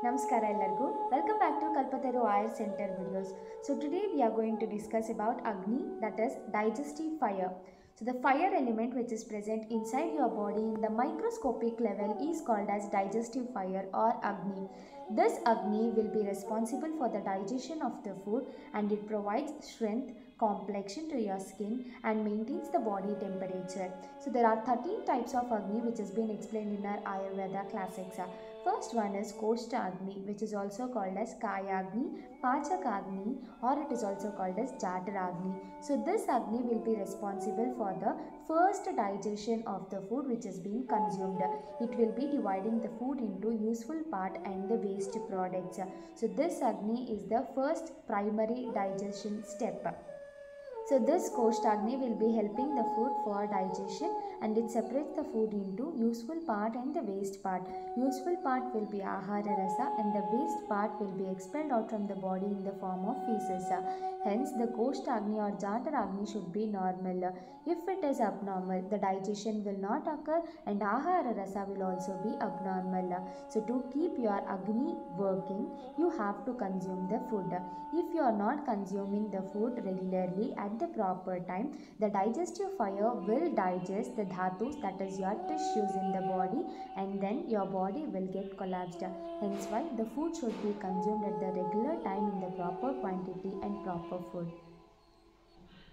Namaskara ellargu. Welcome back to Kalpataru Ayur Center videos. So today we are going to discuss about Agni, that is digestive fire. So the fire element which is present inside your body in the microscopic level is called as digestive fire or Agni. This Agni will be responsible for the digestion of the food and it provides strength, complexion to your skin and maintains the body temperature. So there are 13 types of Agni which has been explained in our Ayurveda classics. First one is Koshta Agni, which is also called as Kaya Agni, Pachak Agni, or it is also called as Jatar Agni. So this Agni will be responsible for the first digestion of the food which is being consumed. It will be dividing the food into useful part and the waste products. So this Agni is the first primary digestion step. So this Koshtagni will be helping the food for digestion and it separates the food into useful part and the waste part. Useful part will be Ahara Rasa and the waste part will be expelled out from the body in the form of feces. Hence the Koshtagni or Jataragni should be normal. If it is abnormal, the digestion will not occur and Ahara Rasa will also be abnormal. So to keep your Agni working, you have to consume the food. If you are not consuming the food regularly at the proper time, the digestive fire will digest the dhatus, that is your tissues in the body, and then your body will get collapsed. Hence why the food should be consumed at the regular time in the proper quantity and proper food.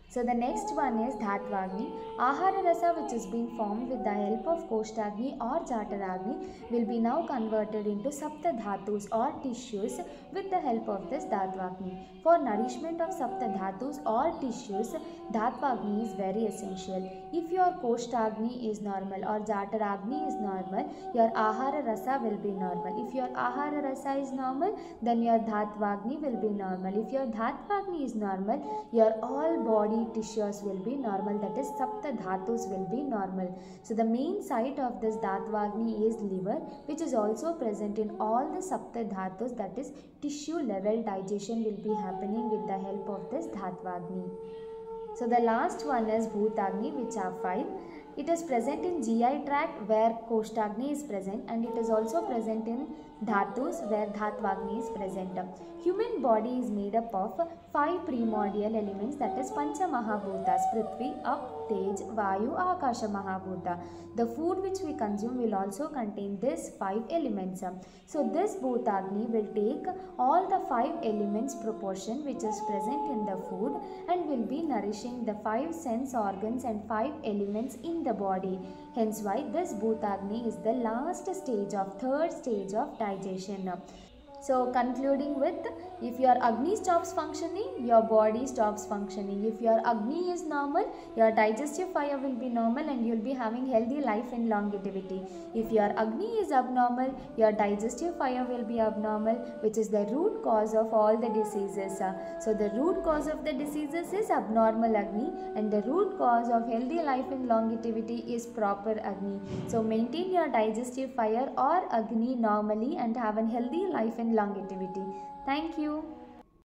So the next one is Dhatvagni. Ahara Rasa which is being formed with the help of Koshtagni or Jataragni will be now converted into Sapta Dhatus or tissues with the help of this Dhatvagni. For nourishment of Sapta Dhatus or tissues, Dhatvagni is very essential. If your Koshtagni is normal or Jataragni is normal, your Ahara Rasa will be normal. If your Ahara Rasa is normal, then your Dhatvagni will be normal. If your Dhatvagni is normal, your all body tissues will be normal, that is Sapta Dhatus will be normal. So the main site of this Dhatvagni is liver, which is also present in all the Sapta Dhatus, that is tissue level digestion will be happening with the help of this Dhatvagni. So the last one is Bhutagni, which are 5. It is present in GI tract where Koshtagni is present and it is also present in Dhatus where Dhatvagni is present. Human body is made up of 5 primordial elements, that is Pancha Mahabhutas, Prithvi, Up, Tej, Vayu, Akasha Mahabhuta. The food which we consume will also contain these 5 elements. So this Bhutagni will take all the 5 elements proportion which is present in the food and will be nourishing the 5 sense organs and 5 elements in the body. Hence why this Bhutagni is the last stage of third stage of digestion. So concluding with, if your Agni stops functioning, your body stops functioning. If your Agni is normal, your digestive fire will be normal and you will be having healthy life and longevity. If your Agni is abnormal, your digestive fire will be abnormal, which is the root cause of all the diseases. So the root cause of the diseases is abnormal Agni and the root cause of healthy life and longevity is proper Agni. So maintain your digestive fire or Agni normally and have a healthy life and longevity. Thank you.